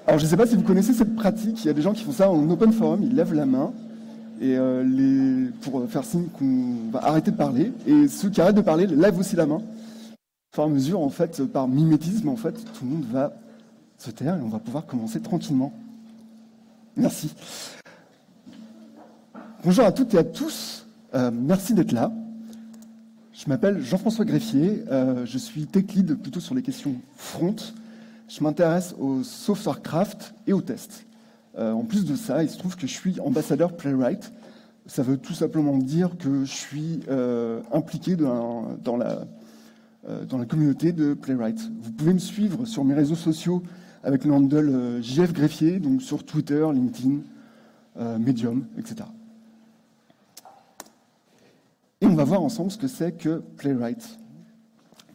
Alors, je ne sais pas si vous connaissez cette pratique. Il y a des gens qui font ça en open forum. Ils lèvent la main et pour faire signe qu'on va arrêter de parler. Et ceux qui arrêtent de parler lèvent aussi la main. Au fur et à mesure, en fait, par mimétisme, en fait, tout le monde va se taire et on va pouvoir commencer tranquillement. Merci. Bonjour à toutes et à tous. Merci d'être là. Je m'appelle Jean-François Greffier. Je suis tech lead plutôt sur les questions front. Je m'intéresse au software craft et au test. En plus de ça, il se trouve que je suis ambassadeur Playwright. Ça veut tout simplement dire que je suis impliqué dans la communauté de Playwright. Vous pouvez me suivre sur mes réseaux sociaux avec le handle JF Greffier, donc sur Twitter, LinkedIn, Medium, etc. Et on va voir ensemble ce que c'est que Playwright.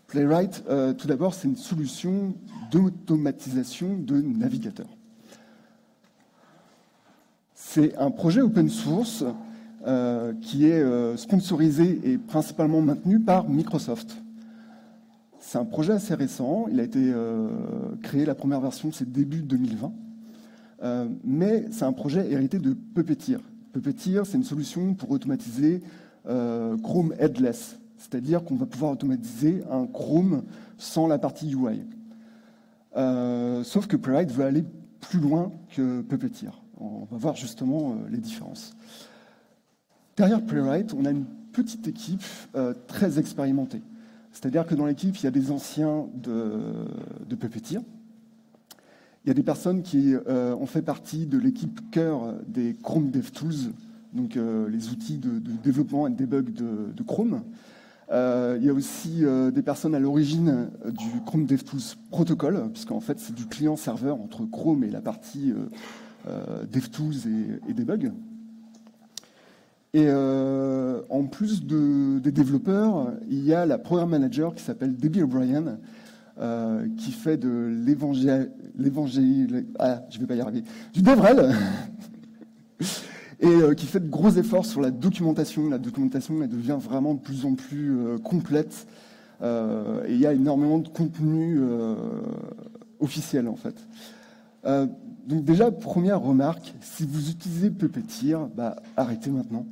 Playwright, tout d'abord, c'est une solution d'automatisation de navigateurs. C'est un projet open source qui est sponsorisé et principalement maintenu par Microsoft. C'est un projet assez récent. Il a été créé, la première version, c'est début 2020. Mais c'est un projet hérité de Puppeteer. Puppeteer, c'est une solution pour automatiser Chrome headless. C'est-à-dire qu'on va pouvoir automatiser un Chrome sans la partie UI. Sauf que Playwright veut aller plus loin que Puppeteer. On va voir justement les différences. Derrière Playwright, on a une petite équipe très expérimentée. C'est-à-dire que dans l'équipe, il y a des anciens de Puppeteer. Il y a des personnes qui ont fait partie de l'équipe cœur des Chrome DevTools, donc les outils de développement et de debug de Chrome. Il y a aussi des personnes à l'origine du Chrome DevTools protocol, puisqu'en fait c'est du client-serveur entre Chrome et la partie DevTools et debug. Et en plus des développeurs, il y a la programme manager qui s'appelle Debbie O'Brien, qui fait de du DevRel, et qui fait de gros efforts sur la documentation. La documentation, elle devient vraiment de plus en plus complète, et il y a énormément de contenu officiel, en fait. Donc déjà, première remarque, si vous utilisez Puppeteer, arrêtez maintenant.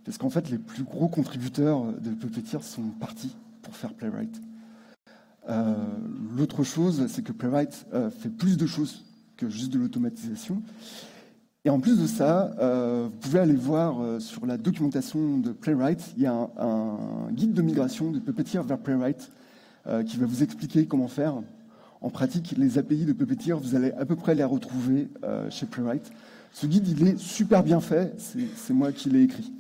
Parce qu'en fait, les plus gros contributeurs de Puppeteer sont partis pour faire Playwright. L'autre chose, c'est que Playwright fait plus de choses que juste de l'automatisation. Et en plus de ça, vous pouvez aller voir sur la documentation de Playwright, il y a un guide de migration de Puppeteer vers Playwright qui va vous expliquer comment faire. En pratique, les API de Puppeteer, vous allez à peu près les retrouver chez Playwright. Ce guide, il est super bien fait, c'est moi qui l'ai écrit.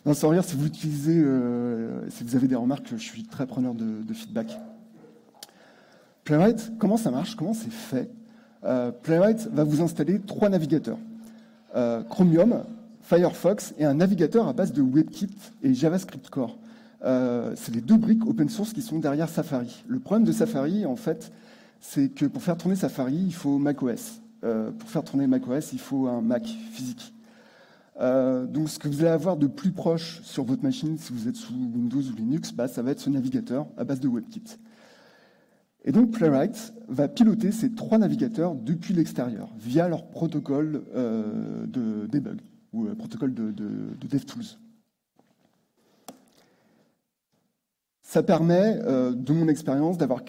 Non, sans rire, si vous l'utilisez, si vous avez des remarques, je suis très preneur de feedback. Playwright, comment ça marche? Comment c'est fait? Playwright va vous installer 3 navigateurs. Chromium, Firefox et un navigateur à base de WebKit et JavaScript Core. C'est les 2 briques open source qui sont derrière Safari. Le problème de Safari, en fait, c'est que pour faire tourner Safari, il faut macOS. Pour faire tourner macOS, il faut un Mac physique. Donc ce que vous allez avoir de plus proche sur votre machine, si vous êtes sous Windows ou Linux, ça va être ce navigateur à base de WebKit. Et donc Playwright va piloter ces 3 navigateurs depuis l'extérieur, via leur protocole de debug, ou protocole de DevTools. Ça permet, de mon expérience, d'avoir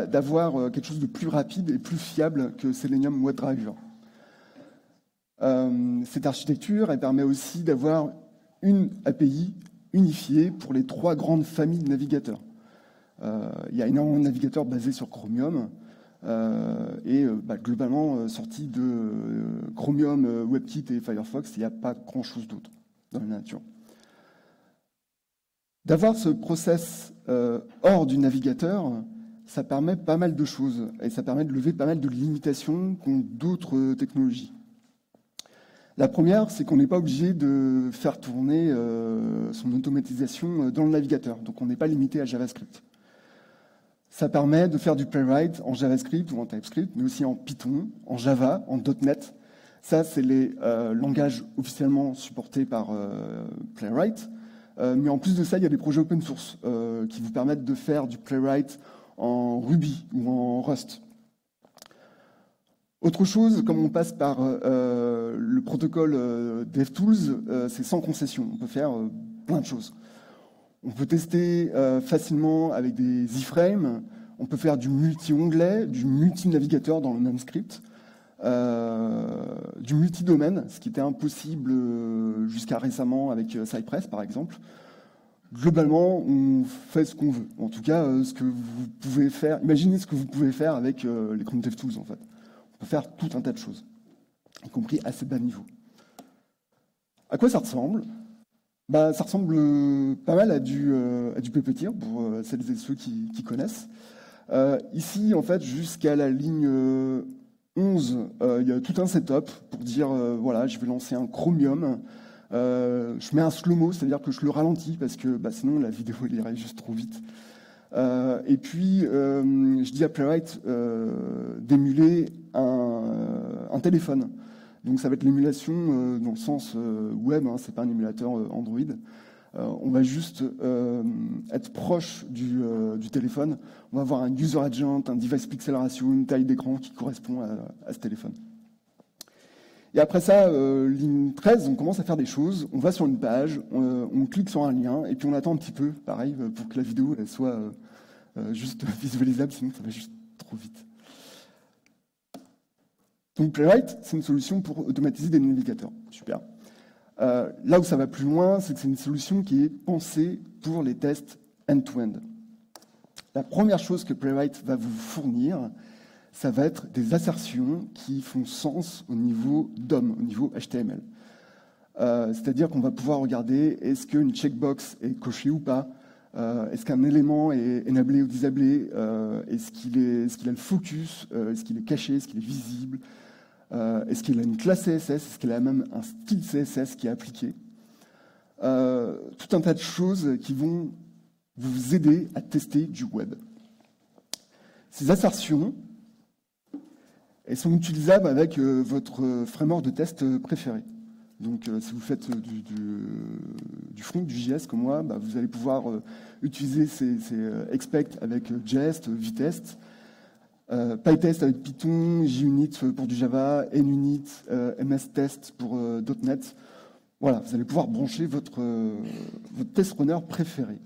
d'avoir quelque chose de plus rapide et plus fiable que Selenium WebDriver. Cette architecture, elle permet aussi d'avoir une API unifiée pour les 3 grandes familles de navigateurs. Il y a énormément de navigateurs basés sur Chromium et globalement sortis de Chromium, WebKit et Firefox, il n'y a pas grand-chose d'autre dans la nature. D'avoir ce process hors du navigateur, ça permet pas mal de choses et ça permet de lever pas mal de limitations qu'ont d'autres technologies. La première, c'est qu'on n'est pas obligé de faire tourner son automatisation dans le navigateur, donc on n'est pas limité à JavaScript. Ça permet de faire du Playwright en JavaScript ou en TypeScript, mais aussi en Python, en Java, en .NET. Ça, c'est les langages officiellement supportés par Playwright. Mais en plus de ça, il y a des projets open source qui vous permettent de faire du Playwright en Ruby ou en Rust. Autre chose, comme on passe par le protocole DevTools, c'est sans concession. On peut faire plein de choses. On peut tester facilement avec des iframes. On peut faire du multi-onglet, du multi-navigateur dans le même script, du multi-domaine, ce qui était impossible jusqu'à récemment avec Cypress, par exemple. Globalement, on fait ce qu'on veut. En tout cas, ce que vous pouvez faire, imaginez ce que vous pouvez faire avec les Chrome DevTools, en fait. On peut faire tout un tas de choses, y compris à assez bas niveau. À quoi ça ressemble? Ça ressemble pas mal à du puppeteer, pour celles et ceux qui connaissent. Ici, en fait, jusqu'à la ligne 11, il y a tout un setup pour dire, voilà, je vais lancer un Chromium. Je mets un slow-mo, c'est-à-dire que je le ralentis, parce que sinon la vidéo elle irait juste trop vite. Et puis, je dis à Playwright d'émuler un téléphone. Donc ça va être l'émulation dans le sens web, c'est pas un émulateur Android. On va juste être proche du téléphone. On va avoir un user agent, un device pixel ratio, une taille d'écran qui correspond à ce téléphone. Et après ça, ligne 13, on commence à faire des choses. On va sur une page, on clique sur un lien, et puis on attend un petit peu, pareil, pour que la vidéo elle soit juste visualisable, sinon ça va juste trop vite. Donc Playwright, c'est une solution pour automatiser des navigateurs. Super. Là où ça va plus loin, c'est que c'est une solution qui est pensée pour les tests end-to-end. La première chose que Playwright va vous fournir, ça va être des assertions qui font sens au niveau DOM, au niveau HTML. C'est-à-dire qu'on va pouvoir regarder est-ce qu'une checkbox est cochée ou pas, est-ce qu'un élément est enablé ou disablé, est-ce qu'il a le focus, est-ce qu'il est caché, est-ce qu'il est visible, est-ce qu'il a une classe CSS, est-ce qu'il a même un style CSS qui est appliqué. Tout un tas de choses qui vont vous aider à tester du web. Ces assertions, elles sont utilisables avec votre framework de test préféré. Donc, si vous faites du front, du JS comme moi, vous allez pouvoir utiliser ces expect avec Jest, Vitest, PyTest avec Python, JUnit pour du Java, NUnit, MSTest pour .NET. Voilà, vous allez pouvoir brancher votre test runner préféré.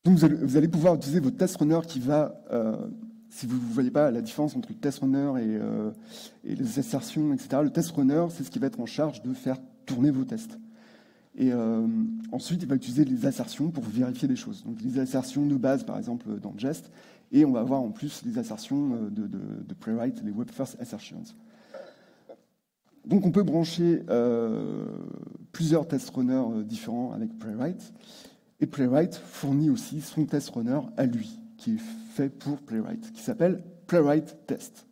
Donc vous allez pouvoir utiliser votre test runner qui va, si vous ne voyez pas la différence entre le test runner et les assertions, etc., le test runner, c'est ce qui va être en charge de faire tourner vos tests. Et ensuite, il va utiliser les assertions pour vérifier des choses. Donc les assertions de base, par exemple, dans Jest, et on va avoir en plus les assertions de Playwright, les Web First Assertions. Donc on peut brancher plusieurs test runners différents avec Playwright. Et Playwright fournit aussi son test runner à lui, qui est fait pour Playwright, qui s'appelle Playwright Test.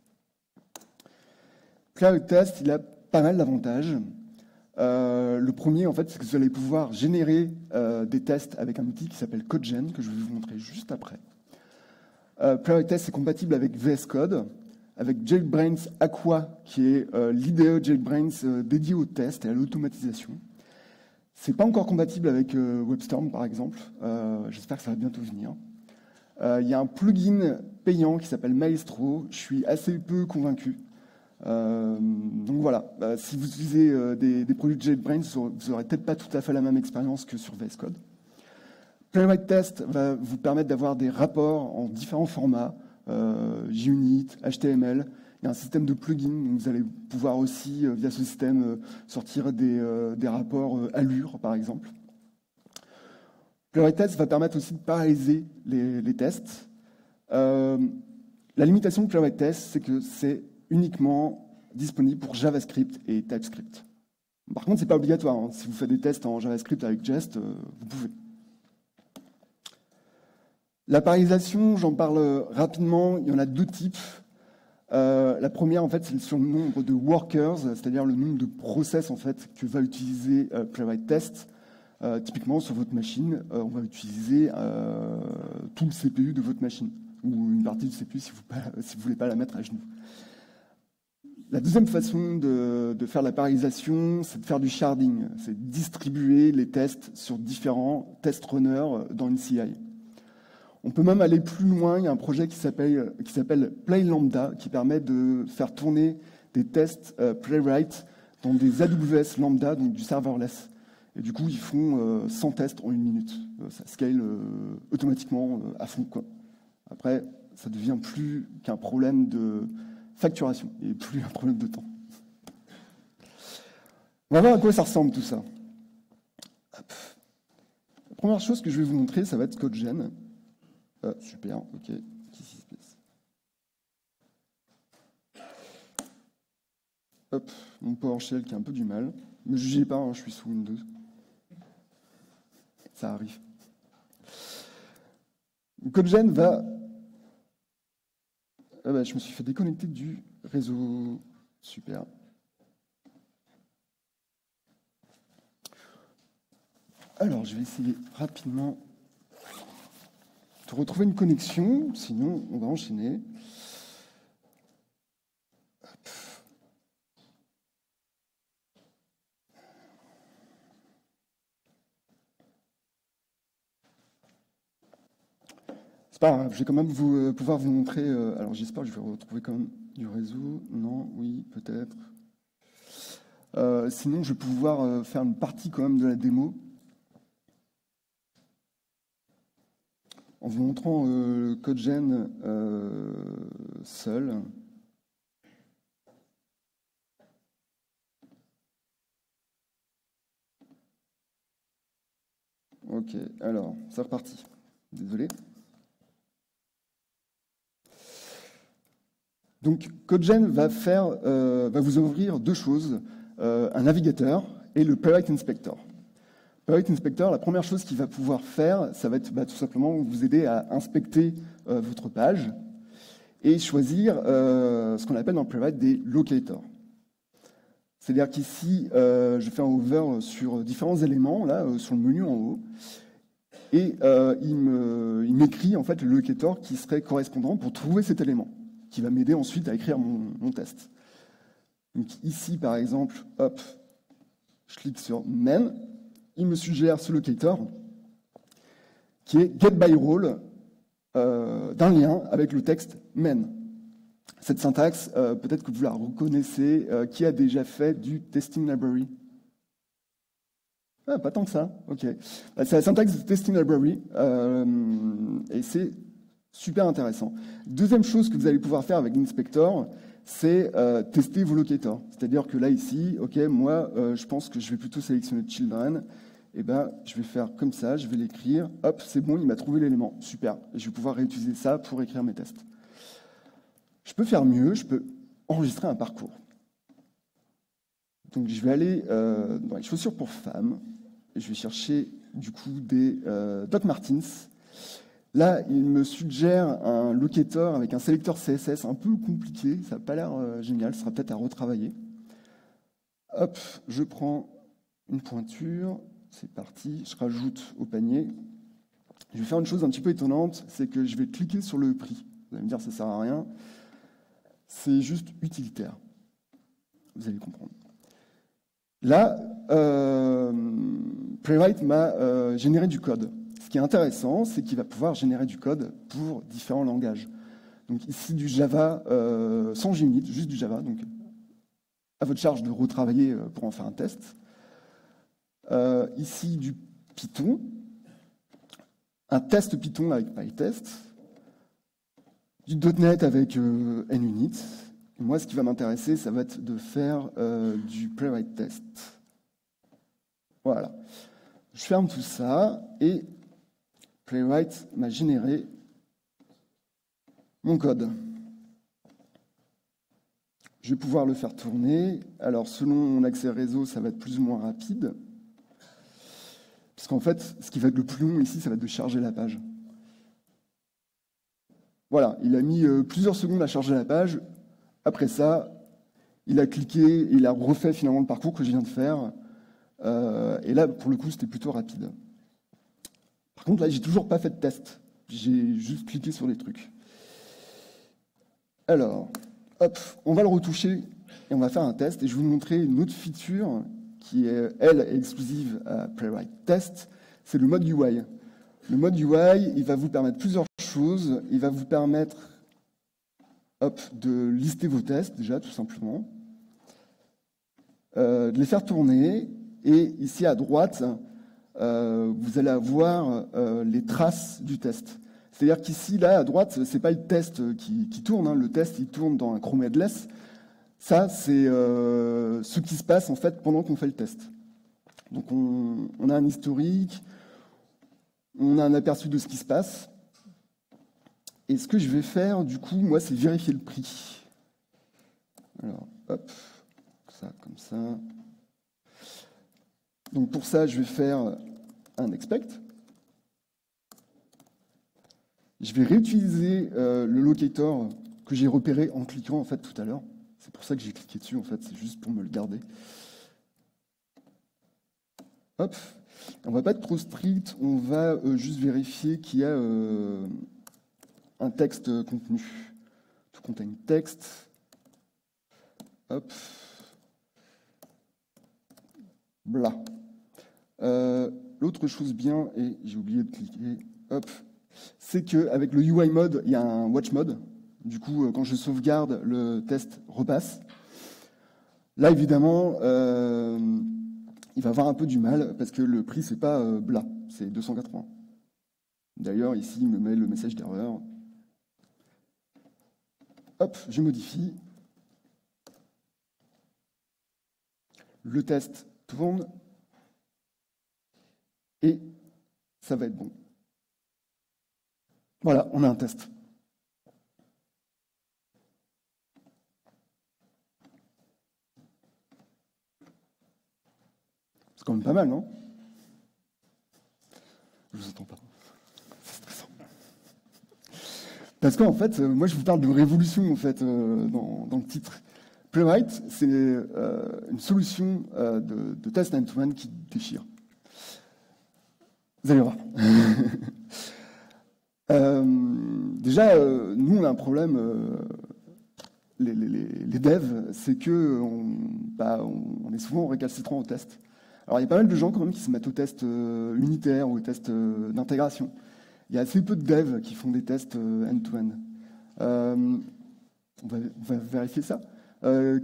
Playwright Test, il a pas mal d'avantages. Le premier, en fait, c'est que vous allez pouvoir générer des tests avec un outil qui s'appelle CodeGen, que je vais vous montrer juste après. Playwright Test est compatible avec VS Code, avec JetBrains Aqua, qui est l'IDE JetBrains dédié au test et à l'automatisation. C'est pas encore compatible avec WebStorm, par exemple. J'espère que ça va bientôt venir. Il y a un plugin payant qui s'appelle Maestro. Je suis assez peu convaincu. Donc voilà, si vous utilisez des produits de JetBrains, vous n'aurez peut-être pas tout à fait la même expérience que sur VS Code. Playwright Test va vous permettre d'avoir des rapports en différents formats, JUnit, HTML. Il y a un système de plugins, donc vous allez pouvoir aussi, via ce système, sortir des rapports Allure, par exemple. Playwright Test va permettre aussi de paralléliser les tests. La limitation de Playwright Test, c'est que c'est uniquement disponible pour JavaScript et TypeScript. Par contre, ce n'est pas obligatoire. Hein. Si vous faites des tests en JavaScript avec Jest, vous pouvez. La parallélisation, j'en parle rapidement. Il y en a deux types. La première, en fait, c'est sur le nombre de workers, c'est-à-dire le nombre de process en fait, que va utiliser Playwright Test. Typiquement, sur votre machine, on va utiliser tout le CPU de votre machine, ou une partie du CPU si vous ne voulez pas la mettre à genoux. La deuxième façon de faire la parallélisation, c'est de faire du sharding, c'est de distribuer les tests sur différents test runners dans une CI. On peut même aller plus loin, il y a un projet qui s'appelle Play Lambda, qui permet de faire tourner des tests Playwright dans des AWS Lambda, donc du serverless. Et du coup, ils font 100 tests en 1 minute. Ça scale automatiquement à fond, quoi. Après, ça devient plus qu'un problème de facturation et plus un problème de temps. On va voir à quoi ça ressemble tout ça. Hop. La première chose que je vais vous montrer, ça va être CodeGen. Super, ok. Qu'est-ce qui se passe? Hop, mon PowerShell qui a un peu du mal. Ne me jugez pas, hein, je suis sous Windows. Ça arrive. CodeGen va... Ah bah, je me suis fait déconnecter du réseau. Super. Alors, je vais essayer rapidement de retrouver une connexion, sinon on va enchaîner. Hop. C'est pas grave, je vais quand même pouvoir vous montrer. Alors j'espère que je vais retrouver quand même du réseau. Non, oui, peut-être. Sinon, je vais pouvoir faire une partie quand même de la démo. En vous montrant CodeGen seul. Ok, alors, c'est reparti. Désolé. Donc, CodeGen va vous ouvrir deux choses, un navigateur et le Playwright Inspector. Playwright Inspector, la première chose qu'il va pouvoir faire, ça va être tout simplement vous aider à inspecter votre page et choisir ce qu'on appelle dans Playwright des locators. C'est-à-dire qu'ici, je fais un hover sur différents éléments, là, sur le menu en haut, et il m'écrit en fait le locator qui serait correspondant pour trouver cet élément, qui va m'aider ensuite à écrire mon test. Donc ici, par exemple, hop, je clique sur main, il me suggère ce locator qui est getByRole d'un lien avec le texte main. Cette syntaxe, peut-être que vous la reconnaissez, qui a déjà fait du testing library? Ah, pas tant que ça, ok. C'est la syntaxe de testing library, et c'est super intéressant. Deuxième chose que vous allez pouvoir faire avec l'inspector, c'est tester vos locators. C'est-à-dire que là, ici, ok, moi, je pense que je vais plutôt sélectionner children. Et ben, je vais faire comme ça, je vais l'écrire. Hop, c'est bon, il m'a trouvé l'élément. Super. Et je vais pouvoir réutiliser ça pour écrire mes tests. Je peux faire mieux, je peux enregistrer un parcours. Donc, je vais aller dans les chaussures pour femmes. Et je vais chercher, du coup, des Doc Martens. Là, il me suggère un locator avec un sélecteur CSS un peu compliqué. Ça n'a pas l'air génial, ce sera peut-être à retravailler. Hop, je prends une pointure. C'est parti, je rajoute au panier. Je vais faire une chose un petit peu étonnante, c'est que je vais cliquer sur le prix. Vous allez me dire, ça ne sert à rien. C'est juste utilitaire. Vous allez comprendre. Là, Playwright m'a généré du code. Ce qui est intéressant, c'est qu'il va pouvoir générer du code pour différents langages. Donc ici, du Java sans JUnit, juste du Java. Donc, à votre charge de retravailler pour en faire un test. Ici, du Python. Un test Python avec PyTest. Du .NET avec NUnit. Et moi, ce qui va m'intéresser, ça va être de faire du Playwright Test. Voilà. Je ferme tout ça et Playwright m'a généré mon code. Je vais pouvoir le faire tourner. Alors, selon mon accès réseau, ça va être plus ou moins rapide. Parce qu'en fait, ce qui va être le plus long ici, ça va être de charger la page. Voilà, il a mis plusieurs secondes à charger la page. Après ça, il a cliqué, il a refait finalement le parcours que je viens de faire. Et là, pour le coup, c'était plutôt rapide. Par contre, là, j'ai toujours pas fait de test. J'ai juste cliqué sur les trucs. Alors, hop, on va le retoucher et on va faire un test. Et je vais vous montrer une autre feature qui est, elle, exclusive à Playwright Test, c'est le mode UI. Le mode UI, il va vous permettre plusieurs choses. Il va vous permettre de lister vos tests, déjà, tout simplement, de les faire tourner. Et ici, à droite, vous allez avoir les traces du test. C'est-à-dire qu'ici, là, à droite, c'est pas le test qui tourne. Hein. Le test, il tourne dans un Chrome Headless. Ça, c'est ce qui se passe, en fait, pendant qu'on fait le test. Donc, on a un historique, on a un aperçu de ce qui se passe. Et ce que je vais faire, du coup, moi, c'est vérifier le prix. Alors, hop, ça, comme ça. Donc, pour ça, je vais faire un expect. Je vais réutiliser le locator que j'ai repéré en cliquant, en fait, tout à l'heure. C'est pour ça que j'ai cliqué dessus, en fait, c'est juste pour me le garder. Hop. On va pas être trop strict, on va juste vérifier qu'il y a un texte contenu. To contain text. Hop. Bla. L'autre chose bien, et j'ai oublié de cliquer, hop, c'est qu'avec le UI mode, il y a un watch mode. Du coup, quand je sauvegarde, le test repasse. Là, évidemment, il va avoir un peu du mal parce que le prix, c'est pas bla, c'est 280. D'ailleurs, ici, il me met le message d'erreur. Hop, je modifie. Le test tourne. Et ça va être bon. Voilà, on a un test. C'est quand même pas mal, non? Je vous entends pas. C'est stressant. Parce qu'en fait, moi je vous parle de révolution en fait dans le titre. Playwright, c'est une solution de test end-to-end qui déchire. Vous allez voir. Déjà, nous on a un problème. Les devs, c'est que on est souvent récalcitrant au test. Alors il y a pas mal de gens quand même qui se mettent au test unitaire ou au test d'intégration. Il y a assez peu de devs qui font des tests end-to-end. On va vérifier ça.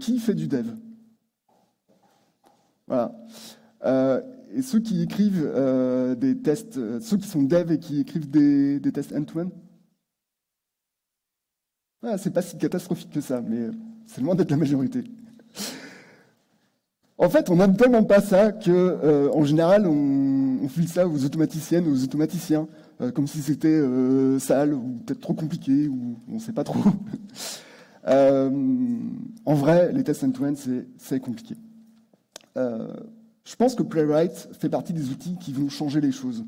Qui fait du dev? Voilà. Et ceux qui écrivent des tests, ceux qui sont devs et qui écrivent des tests end-to-end? C'est pas si catastrophique que ça, mais c'est loin d'être la majorité. En fait, on n'aime tellement pas ça que, en général, on file ça aux automaticiennes, aux automaticiens, comme si c'était sale ou peut-être trop compliqué ou on ne sait pas trop. En vrai, les tests end-to-end, c'est compliqué. Je pense que Playwright fait partie des outils qui vont changer les choses.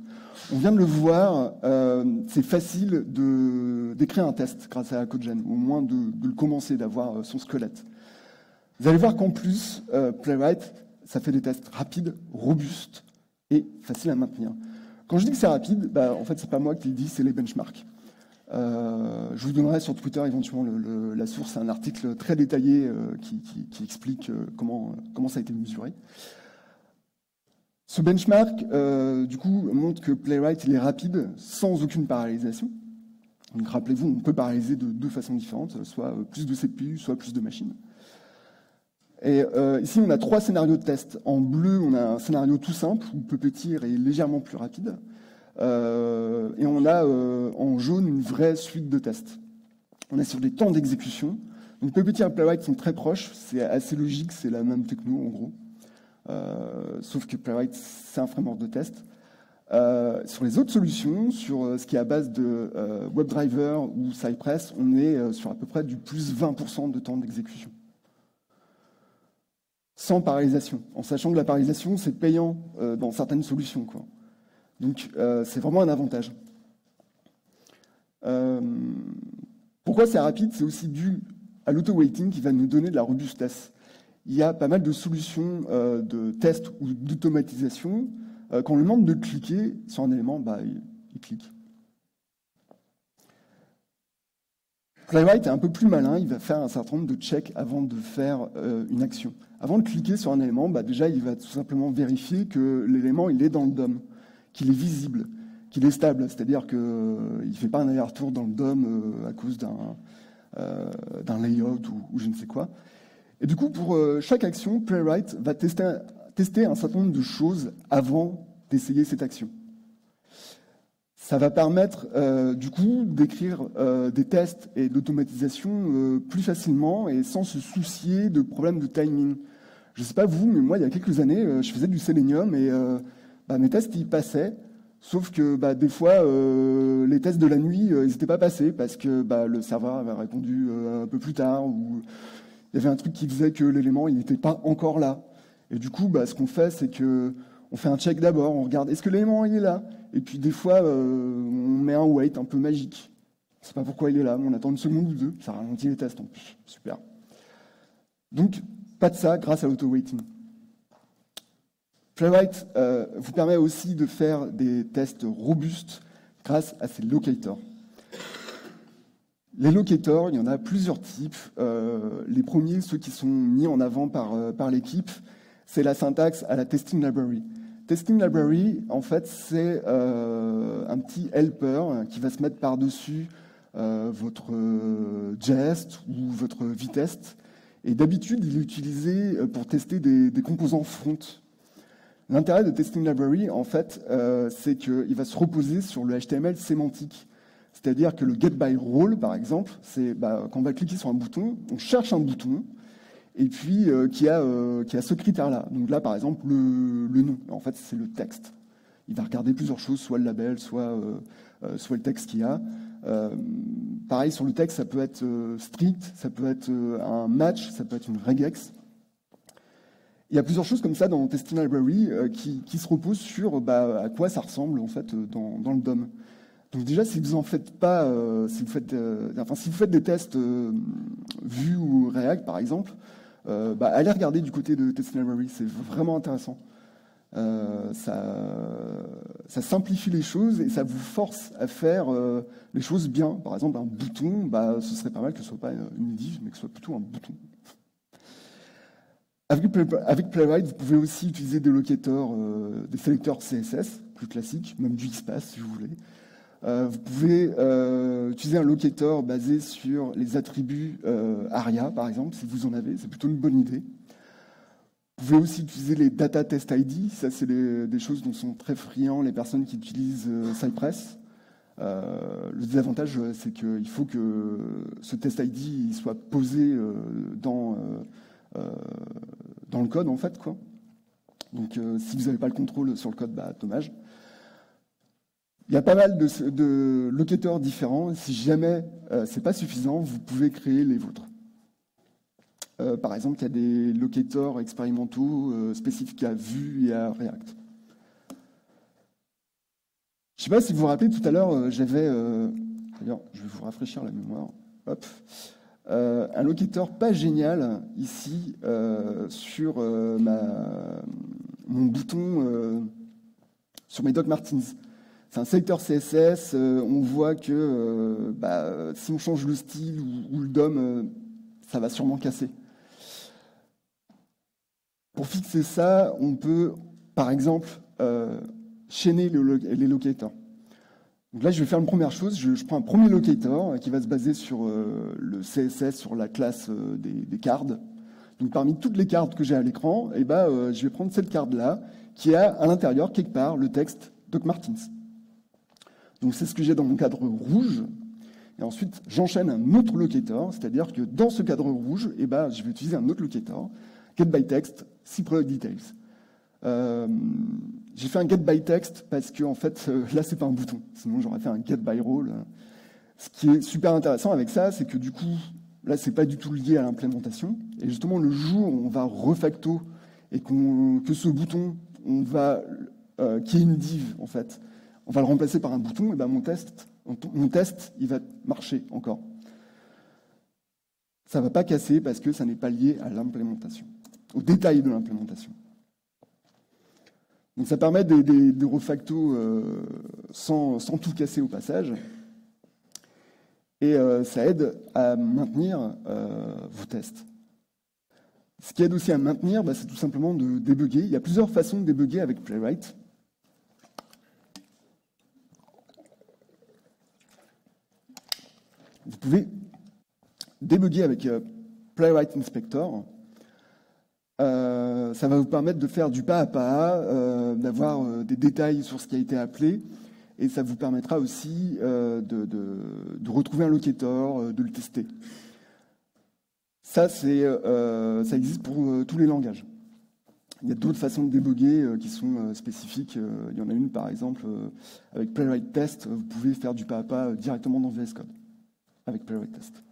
On vient de le voir, c'est facile d'écrire un test grâce à CodeGen, au moins de le commencer, d'avoir son squelette. Vous allez voir qu'en plus, Playwright, ça fait des tests rapides, robustes et faciles à maintenir. Quand je dis que c'est rapide, en fait, c'est pas moi qui le dis, c'est les benchmarks. Je vous donnerai sur Twitter éventuellement la source, c'est un article très détaillé qui explique comment ça a été mesuré. Ce benchmark, du coup, montre que Playwright il est rapide sans aucune parallélisation. Donc rappelez-vous, on peut paralléliser de deux façons différentes, soit plus de CPU, soit plus de machines. Et ici, on a 3 scénarios de test. En bleu, on a un scénario tout simple, où Puppeteer est légèrement plus rapide. Et on a en jaune une vraie suite de tests. On est sur des temps d'exécution. Donc Puppeteer et Playwright sont très proches, c'est assez logique, c'est la même techno en gros. Sauf que Playwright, c'est un framework de test. Sur les autres solutions, sur ce qui est à base de WebDriver ou Cypress, on est sur à peu près du plus 20% de temps d'exécution. Sans parallélisation, en sachant que la parallélisation, c'est payant dans certaines solutions, quoi. Donc, c'est vraiment un avantage. Pourquoi c'est rapide? C'est aussi dû à l'auto-weighting qui va nous donner de la robustesse. Il y a pas mal de solutions de test ou d'automatisation. Quand on lui demande de cliquer sur un élément, il clique. Playwright est un peu plus malin, il va faire un certain nombre de checks avant de faire une action. Avant de cliquer sur un élément, déjà il va tout simplement vérifier que l'élément il est dans le DOM, qu'il est visible, qu'il est stable, c'est-à-dire qu'il ne fait pas un aller-retour dans le DOM à cause d'un layout ou je ne sais quoi. Et du coup, pour chaque action, Playwright va tester un certain nombre de choses avant d'essayer cette action. Ça va permettre, du coup, d'écrire des tests et d'automatisation plus facilement et sans se soucier de problèmes de timing. Je ne sais pas vous, mais moi, il y a quelques années, je faisais du Selenium et mes tests, ils passaient. Sauf que des fois, les tests de la nuit, ils n'étaient pas passés parce que le serveur avait répondu un peu plus tard ou il y avait un truc qui faisait que l'élément, il n'était pas encore là. Et du coup, ce qu'on fait, c'est que on fait un check d'abord, on regarde, est-ce que l'élément il est là? Et puis des fois, on met un wait un peu magique. On ne sait pas pourquoi il est là, mais on attend une seconde ou deux, ça ralentit les tests en plus. Super. Donc, pas de ça grâce à l'auto-waiting. Playwright vous permet aussi de faire des tests robustes grâce à ces locators. Les locators, il y en a plusieurs types. Les premiers, ceux qui sont mis en avant par l'équipe, c'est la syntaxe à la testing library. Testing library, en fait, c'est un petit helper qui va se mettre par-dessus votre jest ou votre vitest. Et d'habitude, il est utilisé pour tester des composants front. L'intérêt de testing library, en fait, c'est qu'il va se reposer sur le HTML sémantique. C'est-à-dire que le getByRole, par exemple, c'est quand on va cliquer sur un bouton, on cherche un bouton, et puis qui a ce critère-là. Donc là, par exemple, le nom. En fait, c'est le texte. Il va regarder plusieurs choses, soit le label, soit le texte qu'il y a. Pareil, sur le texte, ça peut être strict, ça peut être un match, ça peut être une regex. Il y a plusieurs choses comme ça dans Testing Library qui se reposent sur à quoi ça ressemble en fait dans le DOM. Donc déjà, si vous en faites pas, si vous faites des tests Vue ou React par exemple, allez regarder du côté de Testing Library, c'est vraiment intéressant. Ça simplifie les choses et ça vous force à faire les choses bien. Par exemple, un bouton, ce serait pas mal que ce soit pas une div, mais que ce soit plutôt un bouton. Avec Playwright, vous pouvez aussi utiliser des locators, des sélecteurs CSS, plus classiques, même du XPath si vous voulez. Vous pouvez utiliser un locator basé sur les attributs ARIA, par exemple, si vous en avez, c'est plutôt une bonne idée. Vous pouvez aussi utiliser les data test ID, ça c'est des choses dont sont très friands les personnes qui utilisent Cypress. Le désavantage, c'est qu'il faut que ce test ID il soit posé dans le code, en fait, quoi. Donc, si vous n'avez pas le contrôle sur le code, dommage. Il y a pas mal de locators différents. Si jamais c'est pas suffisant, vous pouvez créer les vôtres. Par exemple, il y a des locators expérimentaux spécifiques à Vue et à React. Je ne sais pas si vous vous rappelez, tout à l'heure, j'avais... D'ailleurs, je vais vous rafraîchir la mémoire. Hop. Un locator pas génial ici sur mon bouton sur mes Doc Martens. C'est un sélecteur CSS. On voit que si on change le style ou le DOM, ça va sûrement casser. Pour fixer ça, on peut, par exemple, chaîner les locators. Donc là, je vais faire une première chose. Je prends un premier locator qui va se baser sur le CSS, sur la classe des cards. Donc parmi toutes les cards que j'ai à l'écran, je vais prendre cette card-là qui a à l'intérieur, quelque part, le texte Doc Martens. Donc c'est ce que j'ai dans mon cadre rouge. Et ensuite, j'enchaîne un autre locator, c'est-à-dire que dans ce cadre rouge, je vais utiliser un autre locator, getByText, CProductDetails. J'ai fait un getByText parce que en fait, là, c'est pas un bouton. Sinon, j'aurais fait un getByRole. Ce qui est super intéressant avec ça, c'est que du coup, là, c'est pas du tout lié à l'implémentation. Et justement, le jour où on va refacto et que ce bouton, qui est une div, en fait, on va le remplacer par un bouton, et mon test, il va marcher encore. Ça va pas casser parce que ça n'est pas lié à l'implémentation, au détail de l'implémentation. Donc ça permet de refacto sans tout casser au passage. Et ça aide à maintenir vos tests. Ce qui aide aussi à maintenir, c'est tout simplement de débugger. Il y a plusieurs façons de débugger avec Playwright. Vous pouvez débugger avec Playwright Inspector. Ça va vous permettre de faire du pas à pas, d'avoir des détails sur ce qui a été appelé, et ça vous permettra aussi de retrouver un locator, de le tester. Ça existe pour tous les langages. Il y a d'autres façons de débugger qui sont spécifiques. Il y en a une, par exemple, avec Playwright Test, vous pouvez faire du pas à pas directement dans VS Code, avec Playwright Test.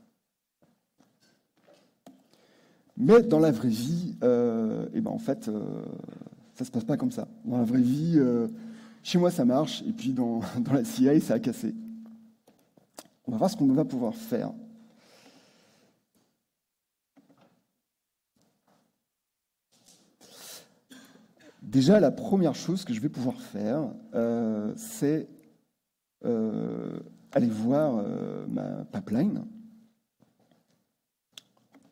Mais dans la vraie vie, en fait, ça se passe pas comme ça. Dans la vraie vie, chez moi, ça marche, et puis dans la CI, ça a cassé. On va voir ce qu'on va pouvoir faire. Déjà, la première chose que je vais pouvoir faire, c'est aller voir ma pipeline.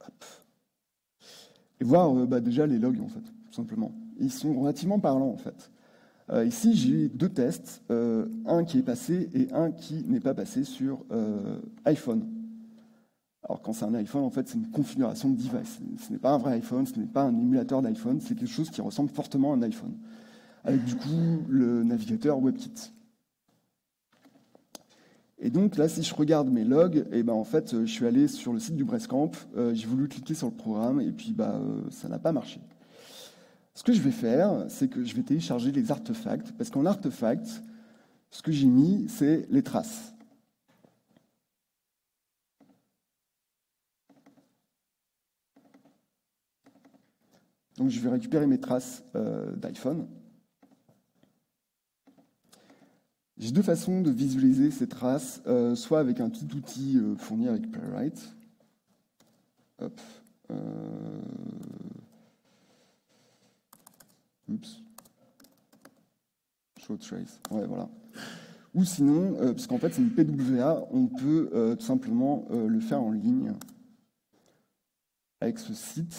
Hop. Et voir déjà les logs, en fait, tout simplement. Ils sont relativement parlants, en fait. Ici, j'ai deux tests, un qui est passé et un qui n'est pas passé sur iPhone. Alors, quand c'est un iPhone, en fait, c'est une configuration de device. Ce n'est pas un vrai iPhone, ce n'est pas un émulateur d'iPhone, c'est quelque chose qui ressemble fortement à un iPhone. Avec, du coup, le navigateur WebKit. Et donc, là, si je regarde mes logs, en fait, je suis allé sur le site du Breastcamp, j'ai voulu cliquer sur le programme, et puis, ça n'a pas marché. Ce que je vais faire, c'est que je vais télécharger les artefacts, parce qu'en artefact, ce que j'ai mis, c'est les traces. Donc je vais récupérer mes traces d'iPhone. J'ai deux façons de visualiser ces traces, soit avec un petit outil fourni avec Playwright. Hop. Oups. Show trace. Ouais, voilà. Ou sinon, puisqu'en fait c'est une PWA, on peut tout simplement le faire en ligne avec ce site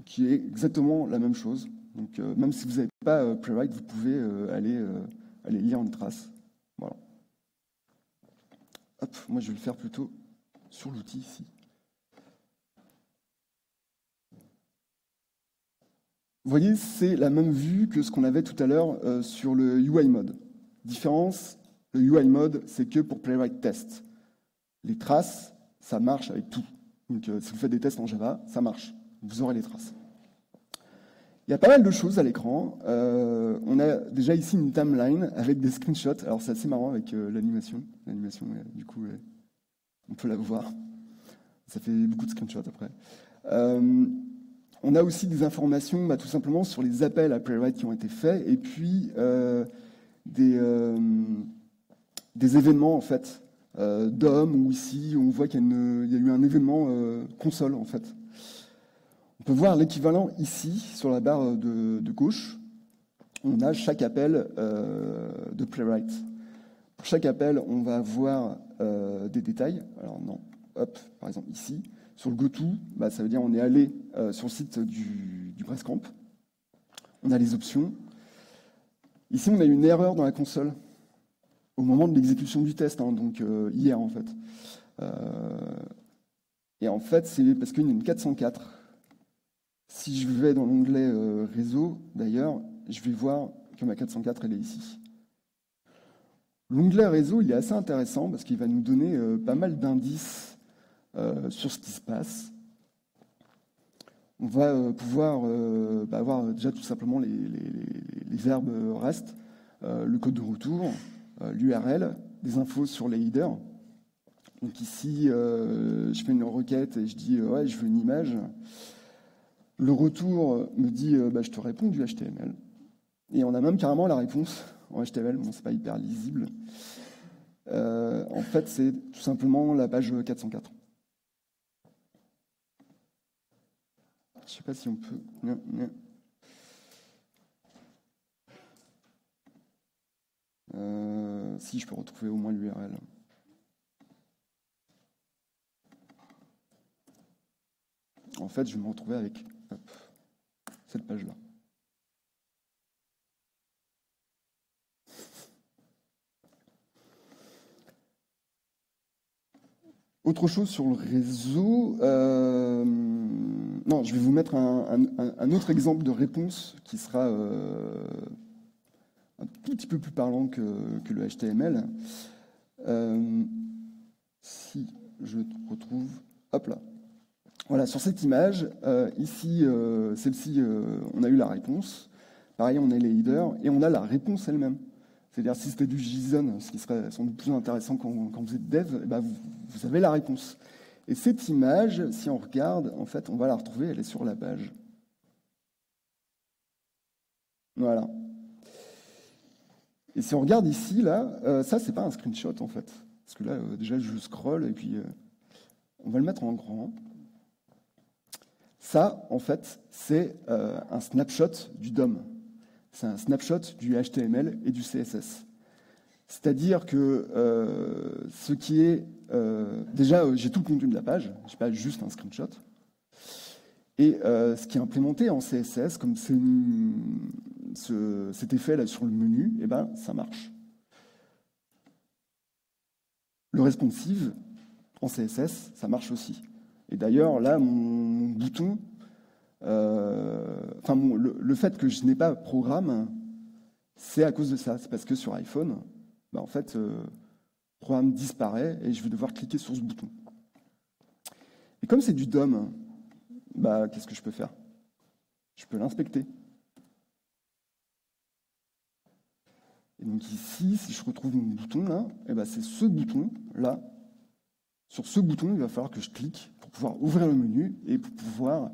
qui est exactement la même chose. Donc même si vous n'avez pas Playwright, vous pouvez aller lire une trace. Voilà. Hop, moi je vais le faire plutôt sur l'outil ici. Vous voyez, c'est la même vue que ce qu'on avait tout à l'heure sur le UI mode. Différence, le UI mode, c'est que pour Playwright Test. Les traces, ça marche avec tout. Donc si vous faites des tests en Java, ça marche. Vous aurez les traces. Il y a pas mal de choses à l'écran. On a déjà ici une timeline avec des screenshots. Alors c'est assez marrant avec l'animation. L'animation, du coup, on peut la voir. Ça fait beaucoup de screenshots après. On a aussi des informations tout simplement sur les appels à Playwright qui ont été faits et puis des événements en fait DOM où ici on voit qu'il y a eu un événement console en fait. On peut voir l'équivalent ici sur la barre de gauche. On a chaque appel de Playwright. Pour chaque appel, on va avoir des détails. Alors non, hop, par exemple ici. Sur le GoTo, ça veut dire on est allé sur le site du Breastcamp. On a les options. Ici, on a une erreur dans la console au moment de l'exécution du test, donc hier en fait. Et en fait, c'est parce qu'il y a une 404. Si je vais dans l'onglet réseau, d'ailleurs, je vais voir que ma 404, elle est ici. L'onglet réseau, il est assez intéressant parce qu'il va nous donner pas mal d'indices sur ce qui se passe. On va pouvoir avoir déjà tout simplement les verbes REST, le code de retour, l'URL, des infos sur les headers. Donc ici, je fais une requête et je dis ouais, je veux une image. Le retour me dit je te réponds du HTML. Et on a même carrément la réponse en HTML. Bon, c'est pas hyper lisible. En fait, c'est tout simplement la page 404. Je ne sais pas si on peut... Non. Si je peux retrouver au moins l'URL. fait, je vais me retrouver avec cette page-là. Autre chose sur le réseau, non, je vais vous mettre un autre exemple de réponse qui sera un tout petit peu plus parlant que le HTML. Si je retrouve, hop là. Voilà, sur cette image, ici, celle-ci, on a eu la réponse. Pareil, on a les headers et on a la réponse elle-même. C'est-à-dire, si c'était du JSON, ce qui serait sans doute plus intéressant quand vous êtes dev, eh ben, vous avez la réponse. Et cette image, si on regarde, en fait, on va la retrouver, elle est sur la page. Voilà. Et si on regarde ici, là, ça, c'est pas un screenshot, en fait. Parce que là, déjà, je scroll, et puis on va le mettre en grand. Ça, en fait, c'est un snapshot du DOM. C'est un snapshot du HTML et du CSS. C'est-à-dire que ce qui est... déjà, j'ai tout le contenu de la page, je n'ai pas juste un screenshot. Et ce qui est implémenté en CSS, comme c'est cet effet là sur le menu, eh ben, ça marche. Le responsive, en CSS, ça marche aussi. Et d'ailleurs, là, mon bouton... le fait que je n'ai pas programme, c'est à cause de ça. C'est parce que sur iPhone, bah, en fait, le programme disparaît et je vais devoir cliquer sur ce bouton. Et comme c'est du DOM, bah, qu'est-ce que je peux faire? Je peux l'inspecter. Et donc ici, si je retrouve mon bouton là, et bah, c'est ce bouton là. Sur ce bouton, il va falloir que je clique pour pouvoir ouvrir le menu et pour pouvoir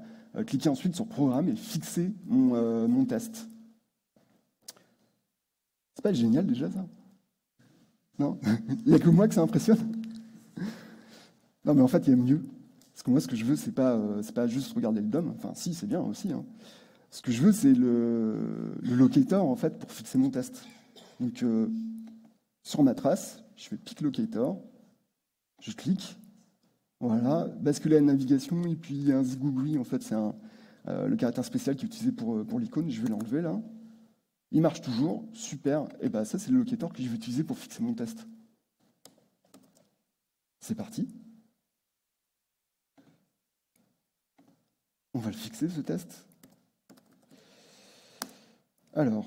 cliquer ensuite sur Programme et fixer mon test. C'est pas génial déjà ça? Non? Il n'y a que moi que ça impressionne? Non mais en fait il y a mieux. Parce que moi ce que je veux c'est pas juste regarder le DOM, enfin si c'est bien aussi. Hein. Ce que je veux c'est le locator en fait pour fixer mon test. Donc sur ma trace, je fais pick locator, je clique. Voilà, basculer à la navigation, et puis un zigougoui, en fait, c'est le caractère spécial qui est utilisé pour l'icône. Je vais l'enlever là. Il marche toujours, super. Et ben ça, c'est le locator que je vais utiliser pour fixer mon test. C'est parti. On va le fixer, ce test. Alors,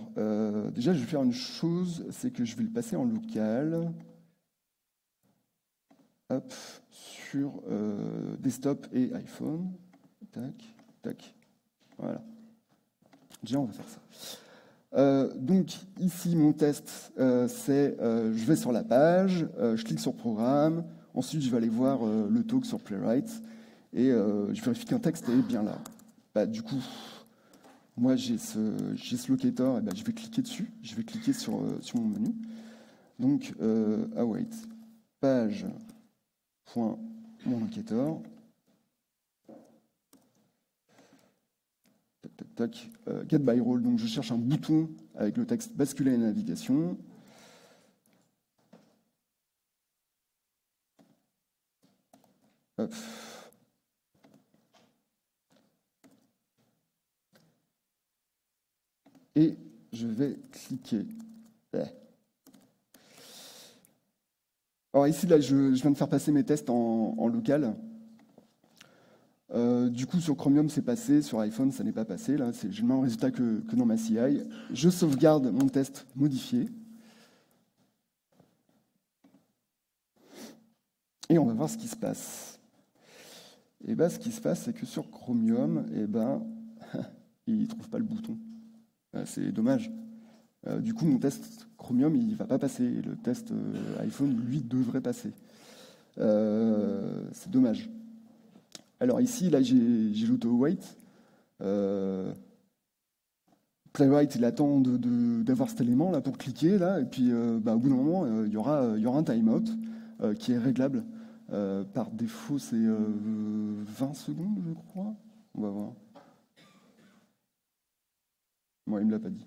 déjà, je vais faire une chose, c'est que je vais le passer en local. Hop, sur desktop et iPhone. Tac, tac. Voilà. Déjà, on va faire ça. Donc, ici, mon test, c'est je vais sur la page, je clique sur Programme, ensuite, je vais aller voir le talk sur Playwright, et je vérifie qu'un texte est bien là. Bah, du coup, moi, j'ai ce locator, et bah, je vais cliquer dessus, je vais cliquer sur mon menu. Donc, await, page... Point mon locator. Tac, tac, tac. Get by role, donc je cherche un bouton avec le texte basculer la navigation. Hop. Et je vais cliquer. Alors ici, là, je viens de faire passer mes tests en local. Du coup, sur Chromium, c'est passé. Sur iPhone, ça n'est pas passé. Là, j'ai le même résultat que dans ma CI. Je sauvegarde mon test modifié. Et on va voir ce qui se passe. Et ben, ce qui se passe, c'est que sur Chromium, il ne trouve pas le bouton. C'est dommage. Du coup, mon test Chromium, il ne va pas passer. Le test iPhone, lui, devrait passer. C'est dommage. Alors ici, là, j'ai l'auto-wait. Playwright, il attend d'avoir cet élément là pour cliquer, là, et puis au bout d'un moment, il y aura un timeout qui est réglable. Par défaut, c'est 20 secondes, je crois. On va voir. Moi, il ne me l'a pas dit.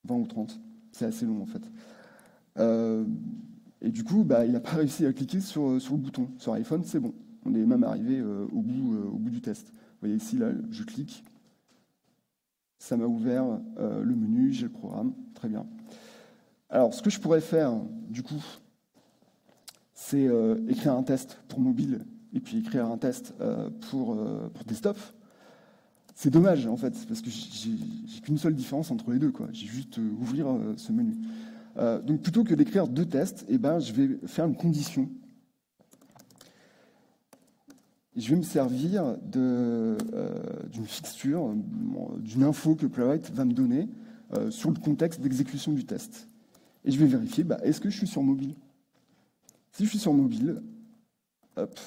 20 ou 30. C'est assez long, en fait. Et du coup, il n'a pas réussi à cliquer sur le bouton. Sur iPhone, c'est bon. On est même arrivé au bout du test. voyez ici, là, je clique, ça m'a ouvert le menu, j'ai le programme, très bien. Alors, ce que je pourrais faire, du coup, c'est écrire un test pour mobile et puis écrire un test pour desktop. C'est dommage, en fait, parce que j'ai qu'une seule différence entre les deux, quoi. J'ai juste ouvrir ce menu. Donc, plutôt que d'écrire 2 tests, eh ben, je vais faire une condition. Et je vais me servir d'une fixture, d'une info que Playwright va me donner sur le contexte d'exécution du test. Et je vais vérifier, est-ce que je suis sur mobile? Si je suis sur mobile, hop,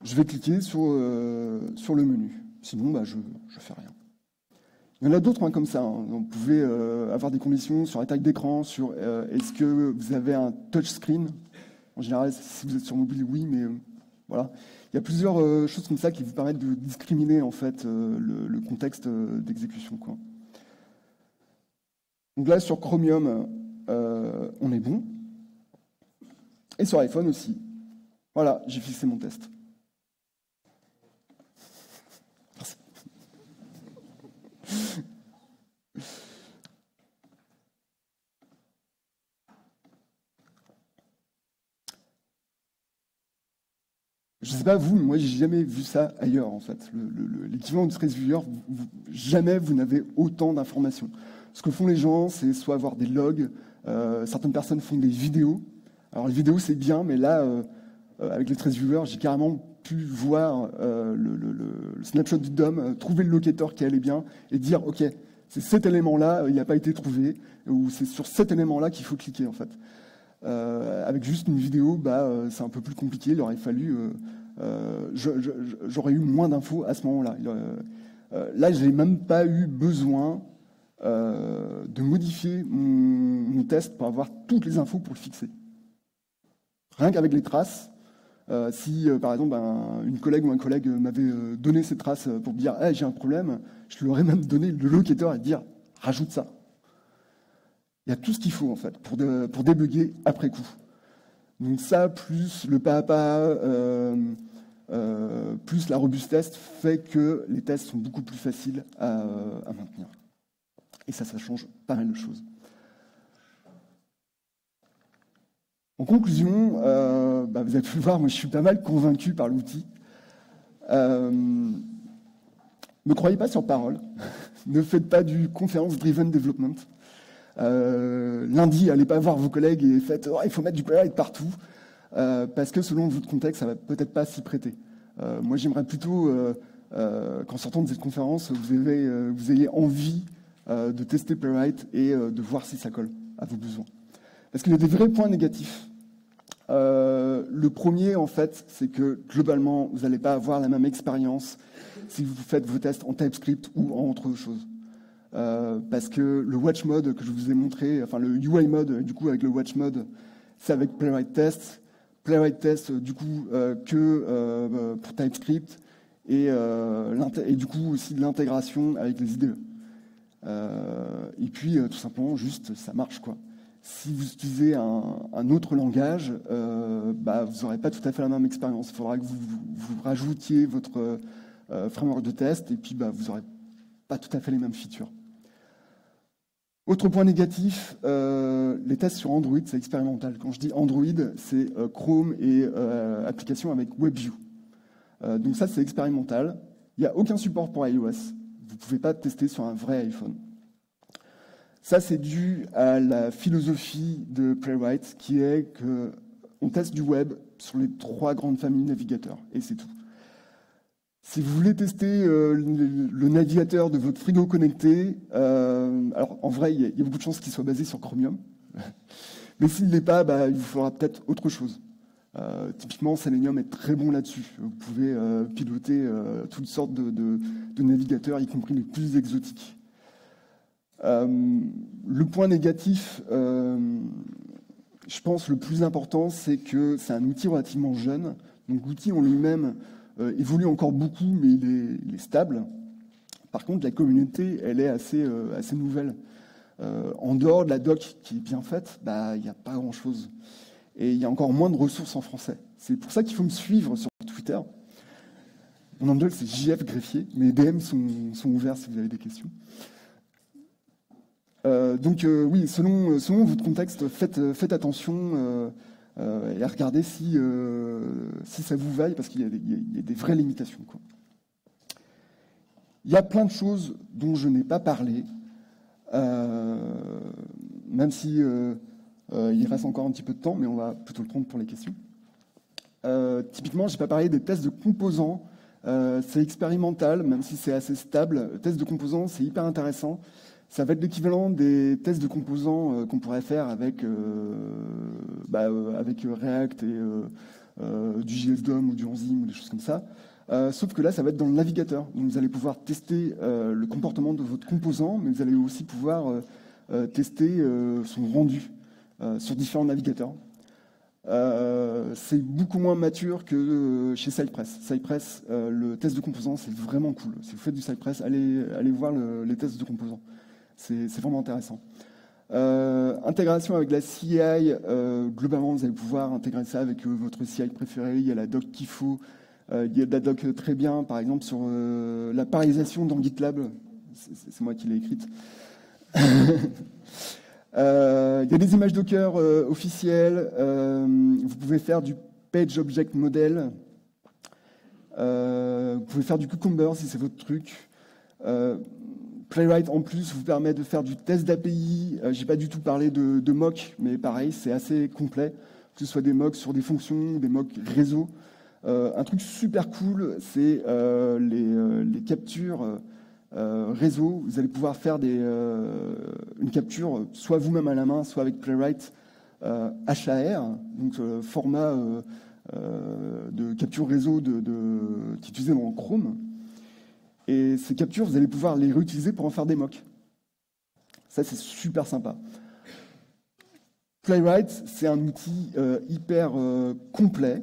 je vais cliquer sur le menu. Sinon, je ne fais rien. Il y en a d'autres comme ça. Vous pouvez avoir des conditions sur la taille d'écran, sur est-ce que vous avez un touchscreen. En général, si vous êtes sur mobile, oui, mais voilà. Il y a plusieurs choses comme ça qui vous permettent de discriminer en fait le contexte d'exécution, quoi. Donc là, sur Chromium, on est bon. Et sur iPhone aussi. Voilà, j'ai fixé mon test. Merci. Je ne sais pas vous, mais moi j'ai jamais vu ça ailleurs en fait. L'équivalent de TraceViewer, jamais vous n'avez autant d'informations. Ce que font les gens, c'est soit avoir des logs, certaines personnes font des vidéos. Alors les vidéos c'est bien, mais là, avec le TraceViewer, j'ai carrément pu voir le snapshot du DOM, trouver le locator qui allait bien et dire ok, c'est cet élément-là, il n'a pas été trouvé, ou c'est sur cet élément-là qu'il faut cliquer en fait. Avec juste une vidéo, c'est un peu plus compliqué. Il aurait fallu, j'aurais eu moins d'infos à ce moment-là. Là, je n'ai même pas eu besoin de modifier mon test pour avoir toutes les infos pour le fixer. Rien qu'avec les traces, si par exemple une collègue ou un collègue m'avait donné ces traces pour me dire hey, j'ai un problème, je lui aurais même donné le locator et dire rajoute ça. Il y a tout ce qu'il faut en fait pour débugger après coup. Donc ça, plus le pas à pas, plus la robustesse fait que les tests sont beaucoup plus faciles à maintenir. Et ça change pas mal de choses. En conclusion, vous avez pu le voir, moi je suis pas mal convaincu par l'outil. Ne croyez pas sur parole. Ne faites pas du conférence-driven development. Lundi, allez pas voir vos collègues et faites il faut mettre du Playwright partout, parce que selon votre contexte, ça va peut-être pas s'y prêter. Moi, j'aimerais plutôt qu'en sortant de cette conférence, vous ayez envie de tester Playwright et de voir si ça colle à vos besoins. Parce qu'il y a des vrais points négatifs. Le premier, en fait, c'est que globalement, vous n'allez pas avoir la même expérience si vous faites vos tests en TypeScript ou en autre chose. Parce que le watch mode que je vous ai montré, enfin le UI mode, du coup avec le watch mode, c'est avec Playwright Test. Playwright Test, du coup, que pour TypeScript et du coup aussi de l'intégration avec les IDE. Et puis tout simplement, juste ça marche quoi. Si vous utilisez un autre langage, vous n'aurez pas tout à fait la même expérience. Il faudra que vous rajoutiez votre framework de test et puis vous n'aurez pas tout à fait les mêmes features. Autre point négatif, les tests sur Android, c'est expérimental. Quand je dis Android, c'est Chrome et applications avec WebView. Donc ça, c'est expérimental. Il n'y a aucun support pour iOS. Vous ne pouvez pas tester sur un vrai iPhone. Ça, c'est dû à la philosophie de Playwright, qui est qu'on teste du web sur les 3 grandes familles de navigateurs, et c'est tout. Si vous voulez tester le navigateur de votre frigo connecté, alors en vrai, il y a beaucoup de chances qu'il soit basé sur Chromium. Mais s'il ne l'est pas, il vous faudra peut-être autre chose. Typiquement, Selenium est très bon là-dessus. Vous pouvez piloter toutes sortes de navigateurs, y compris les plus exotiques. Le point négatif, je pense le plus important, c'est que c'est un outil relativement jeune. Donc l'outil en lui-même évolue encore beaucoup, mais il est stable. Par contre, la communauté, elle est assez nouvelle. En dehors de la doc qui est bien faite, il n'y a pas grand-chose. Et il y a encore moins de ressources en français. C'est pour ça qu'il faut me suivre sur Twitter. Mon handle, c'est JF Greffier. Mes DM sont ouverts si vous avez des questions. Oui, selon votre contexte, faites attention et regardez si ça vous vaille, parce qu'il y a des vraies limitations, quoi. Il y a plein de choses dont je n'ai pas parlé, même si il reste encore un petit peu de temps, mais on va plutôt le prendre pour les questions. Typiquement, je n'ai pas parlé des tests de composants. C'est expérimental, même si c'est assez stable. Le test de composants, c'est hyper intéressant. Ça va être l'équivalent des tests de composants qu'on pourrait faire avec React et du JSDOM ou du Enzyme ou des choses comme ça. Sauf que là, ça va être dans le navigateur. Donc, vous allez pouvoir tester le comportement de votre composant, mais vous allez aussi pouvoir tester son rendu sur différents navigateurs. C'est beaucoup moins mature que chez Cypress. Cypress, le test de composants, c'est vraiment cool. Si vous faites du Cypress, allez voir les tests de composants. C'est vraiment intéressant. Intégration avec la CI, globalement, vous allez pouvoir intégrer ça avec votre CI préféré. Il y a la doc qu'il faut. Il y a de la doc très bien, par exemple, sur la paréisation dans GitLab. C'est moi qui l'ai écrite. Il y a des images Docker officielles. Vous pouvez faire du Page Object Model. Vous pouvez faire du Cucumber si c'est votre truc. Playwright, en plus, vous permet de faire du test d'API. Je n'ai pas du tout parlé de mock, mais pareil, c'est assez complet. Que ce soit des mocks sur des fonctions, des mocks réseau. Un truc super cool, c'est les captures réseau. Vous allez pouvoir faire une capture soit vous-même à la main, soit avec Playwright HAR, donc format de capture réseau qui est utilisé dans Chrome. Et ces captures, vous allez pouvoir les réutiliser pour en faire des mocks. Ça, c'est super sympa. Playwright, c'est un outil hyper complet,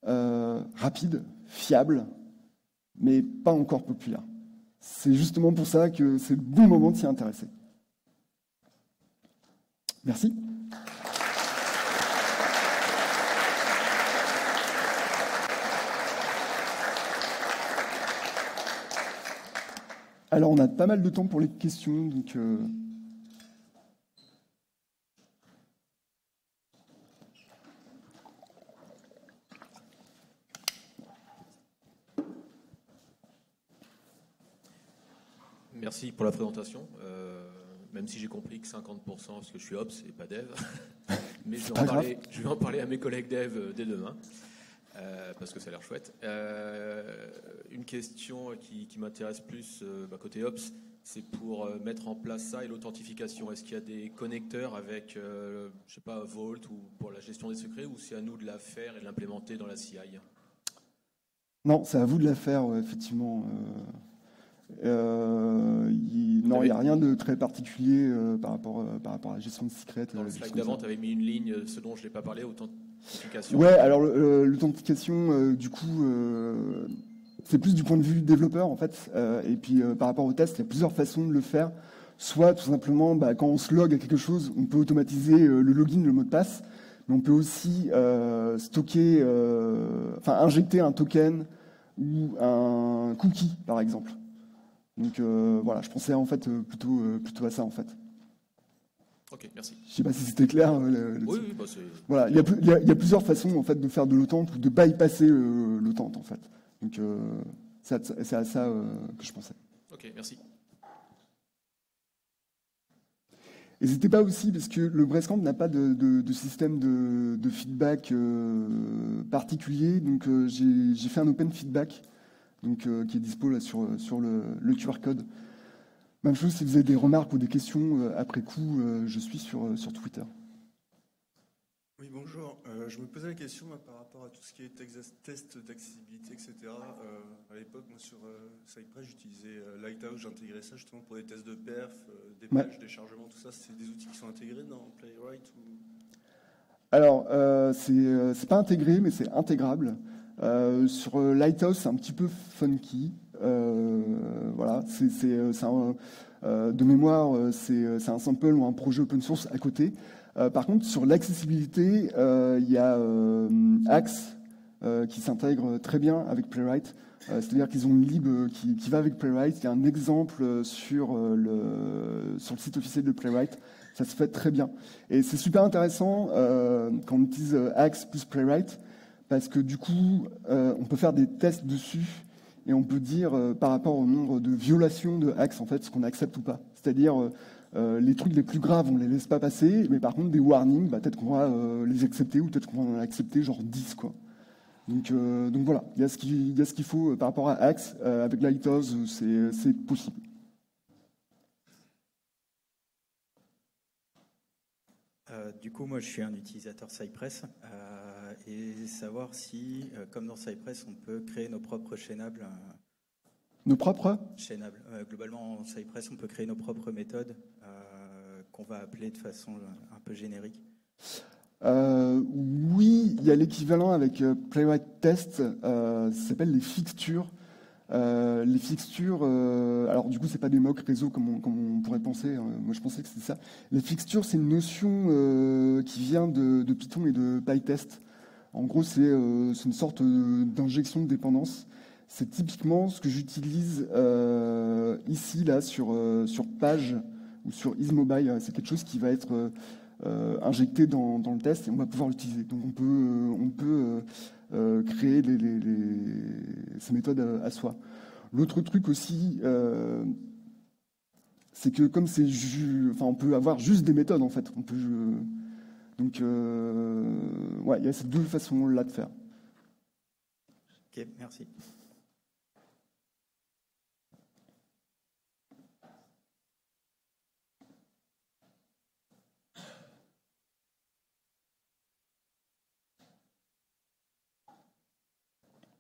rapide, fiable, mais pas encore populaire. C'est justement pour ça que c'est le bon moment de s'y intéresser. Merci. Alors, on a pas mal de temps pour les questions, donc... Merci pour la présentation, même si j'ai compris que 50%, parce que je suis Ops et pas Dev, mais je vais en parler à mes collègues Dev dès demain, parce que ça a l'air chouette. Une question qui m'intéresse plus côté Ops, c'est pour mettre en place ça et l'authentification. Est-ce qu'il y a des connecteurs avec, je sais pas, Vault ou pour la gestion des secrets, ou c'est à nous de la faire et de l'implémenter dans la CI? Non, c'est à vous de la faire, effectivement. Non, il n'y a rien de très particulier par rapport à la gestion de secrets. Dans le slide d'avant, tu avais mis une ligne, ce dont je n'ai pas parlé, authentification. Ouais, alors l'authentification, du coup, c'est plus du point de vue développeur, en fait. Et puis, par rapport au test, il y a plusieurs façons de le faire. Soit, tout simplement, quand on se log à quelque chose, on peut automatiser le login, le mot de passe. Mais on peut aussi injecter un token ou un cookie, par exemple. Donc voilà, je pensais en fait plutôt à ça en fait. Ok, merci. Je ne sais pas si c'était clair. Oui, c'est... Voilà, il y a plusieurs façons en fait de faire de l'autente ou de bypasser l'autente en fait. Donc c'est à ça que je pensais. Ok, merci. N'hésitez pas aussi, parce que le Breastcamp n'a pas de système de feedback particulier, donc j'ai fait un open feedback. Donc, qui est dispo là sur le QR code. Même chose, si vous avez des remarques ou des questions après coup, je suis sur Twitter. Oui, bonjour. Je me posais la question par rapport à tout ce qui est test d'accessibilité, etc. À l'époque, moi, sur Cypress, j'utilisais Lighthouse, j'intégrais ça justement pour des tests de perf, des pages, des chargements, tout ça. C'est des outils qui sont intégrés dans Playwright ou... Alors, c'est pas intégré, mais c'est intégrable. Sur Lighthouse, c'est un petit peu funky. Voilà, de mémoire, c'est un sample ou un projet open source à côté. Par contre, sur l'accessibilité, il y a Axe qui s'intègre très bien avec Playwright. C'est-à-dire qu'ils ont une lib qui va avec Playwright. Il y a un exemple sur le site officiel de Playwright. Ça se fait très bien. Et c'est super intéressant quand on utilise Axe plus Playwright, parce que du coup, on peut faire des tests dessus et on peut dire par rapport au nombre de violations de Axe, en fait, ce qu'on accepte ou pas. C'est-à-dire, les trucs les plus graves, on les laisse pas passer, mais par contre, des warnings, peut-être qu'on va les accepter ou peut-être qu'on va en accepter genre 10, quoi. Donc voilà, il y a ce qu'il faut par rapport à Axe. Avec Lighthouse, c'est possible. Du coup, moi, je suis un utilisateur Cypress et savoir si, comme dans Cypress, on peut créer nos propres chaînables. Nos propres chaînables. Globalement, en Cypress, on peut créer nos propres méthodes qu'on va appeler de façon un peu générique. Oui, il y a l'équivalent avec Playwright Test, ça s'appelle les fixtures. Les fixtures, alors du coup, c'est pas des mocks réseau comme on pourrait penser. Moi, je pensais que c'était ça. Les fixtures, c'est une notion qui vient de Python et de PyTest. En gros, c'est une sorte d'injection de dépendance. C'est typiquement ce que j'utilise ici, là, sur Page ou sur EaseMobile. C'est quelque chose qui va être injecté dans le test et on va pouvoir l'utiliser. Donc on peut créer ces méthodes à soi. L'autre truc aussi, c'est que comme on peut avoir juste des méthodes en fait. Donc il y a ces deux façons là de faire. Ok, merci.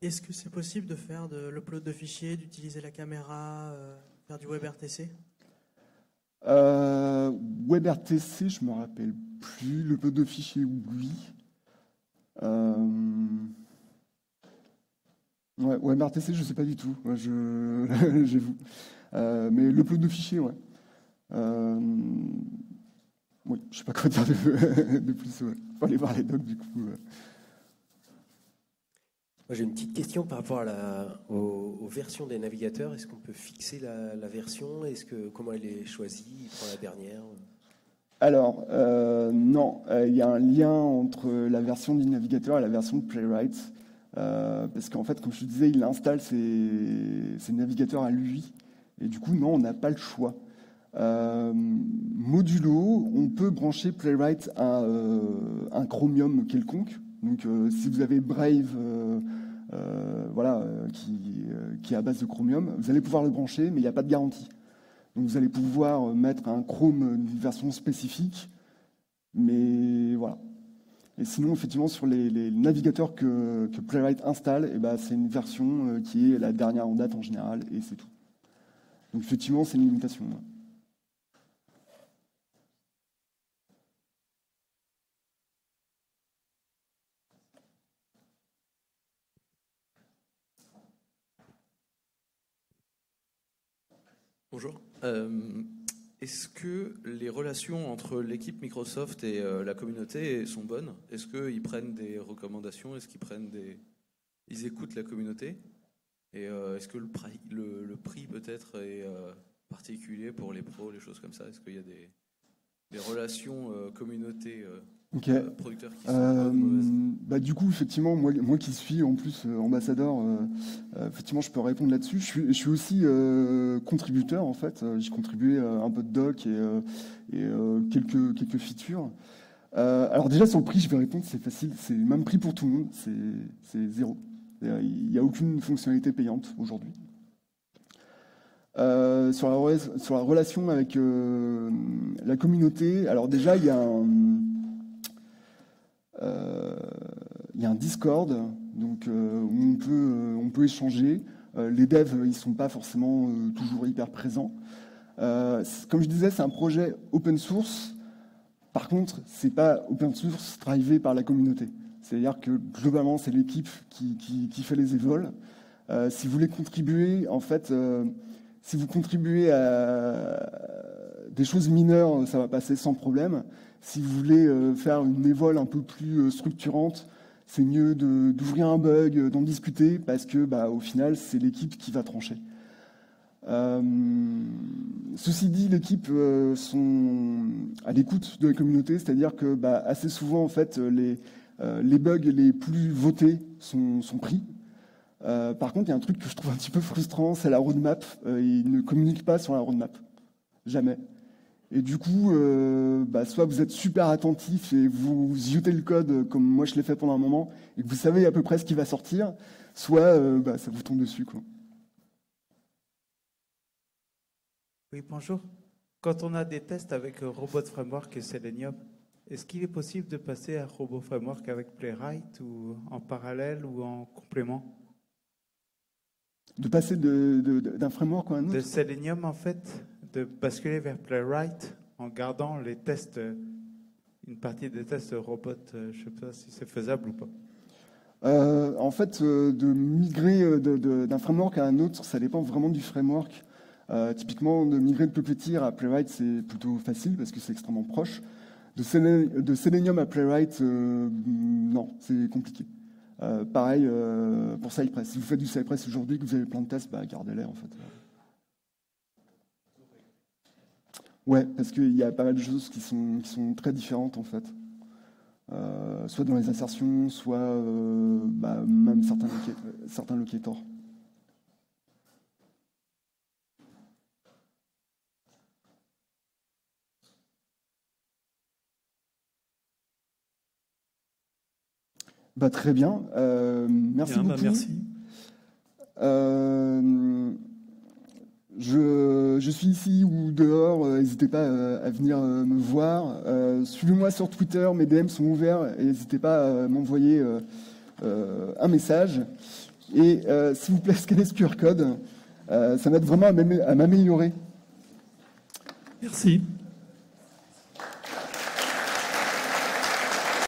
Est-ce que c'est possible de faire de l'upload de fichiers, d'utiliser la caméra, faire du WebRTC? WebRTC, je me rappelle plus. L'upload de fichiers, oui. WebRTC, je sais pas du tout. J'avoue. Mais l'upload de fichiers, ouais. Oui, je sais pas quoi dire de plus. Ouais. Faut aller voir les docs du coup. Moi, j'ai une petite question par rapport aux versions des navigateurs. Est-ce qu'on peut fixer la version? Comment elle est choisie? Il prend la dernière? Alors, non. Il y a un lien entre la version du navigateur et la version de Playwright. Parce qu'en fait, comme je te disais, il installe ses navigateurs à lui. Et du coup, non, on n'a pas le choix. Modulo, on peut brancher Playwright à un Chromium quelconque. Donc, si vous avez Brave, qui est à base de Chromium, vous allez pouvoir le brancher, mais il n'y a pas de garantie. Donc, vous allez pouvoir mettre un Chrome d'une version spécifique, mais voilà. Et sinon, effectivement, sur les navigateurs que Playwright installe, c'est une version qui est la dernière en date en général, et c'est tout. Donc, effectivement, c'est une limitation. Bonjour. Est-ce que les relations entre l'équipe Microsoft et la communauté sont bonnes? Est-ce qu'ils prennent des recommandations? Est-ce qu'ils ils écoutent la communauté? Et est-ce que le prix peut-être est particulier pour les pros, les choses comme ça? Est-ce qu'il y a des relations communauté producteurs qui sont bonnes? Du coup, effectivement, moi qui suis en plus ambassadeur, effectivement, je peux répondre là-dessus. Je suis aussi contributeur, en fait. J'ai contribué un peu de doc et quelques features. Alors déjà, sur le prix, je vais répondre, c'est facile. C'est le même prix pour tout le monde, c'est 0. Il n'y a aucune fonctionnalité payante aujourd'hui. Sur la relation avec la communauté, alors déjà, il y a un Discord donc, où on peut échanger. Les devs, ils ne sont pas forcément toujours hyper présents. Comme je disais, c'est un projet open source. Par contre, ce n'est pas open source drivé par la communauté. C'est-à-dire que globalement, c'est l'équipe qui fait les évols. Si vous voulez contribuer, en fait, si vous contribuez à des choses mineures, ça va passer sans problème. Si vous voulez faire une évol un peu plus structurante, c'est mieux d'ouvrir un bug, d'en discuter, parce que au final, c'est l'équipe qui va trancher. Ceci dit, l'équipe sont à l'écoute de la communauté, c'est-à-dire que assez souvent, en fait, les bugs les plus votés sont pris. Par contre, il y a un truc que je trouve un petit peu frustrant, c'est la roadmap. Ils ne communiquent pas sur la roadmap. Jamais. Et du coup, soit vous êtes super attentif et vous ziotez le code comme moi je l'ai fait pendant un moment, et que vous savez à peu près ce qui va sortir, soit ça vous tombe dessus, quoi. Oui, bonjour. Quand on a des tests avec Robot Framework et Selenium, est-ce qu'il est possible de passer à Robot Framework avec Playwright ou en parallèle ou en complément? De passer d'un framework à un autre? De Selenium, en fait, de basculer vers Playwright en gardant les tests, une partie des tests robot. Je ne sais pas si c'est faisable ou pas. En fait, de migrer d'un framework à un autre, ça dépend vraiment du framework. Typiquement, de migrer de Puppeteer à Playwright, c'est plutôt facile parce que c'est extrêmement proche. De Selenium à Playwright, non, c'est compliqué. Pareil pour Cypress. Si vous faites du Cypress aujourd'hui, que vous avez plein de tests, gardez-les en fait. Ouais, parce qu'il y a pas mal de choses qui sont très différentes en fait. Soit dans les assertions, soit même certains locators. Très bien. Merci beaucoup. Merci. Je suis ici ou dehors, n'hésitez pas à venir me voir. Suivez-moi sur Twitter, mes DM sont ouverts et n'hésitez pas à m'envoyer un message. Et s'il vous plaît, scannez ce QR code, ça m'aide vraiment à m'améliorer. Merci.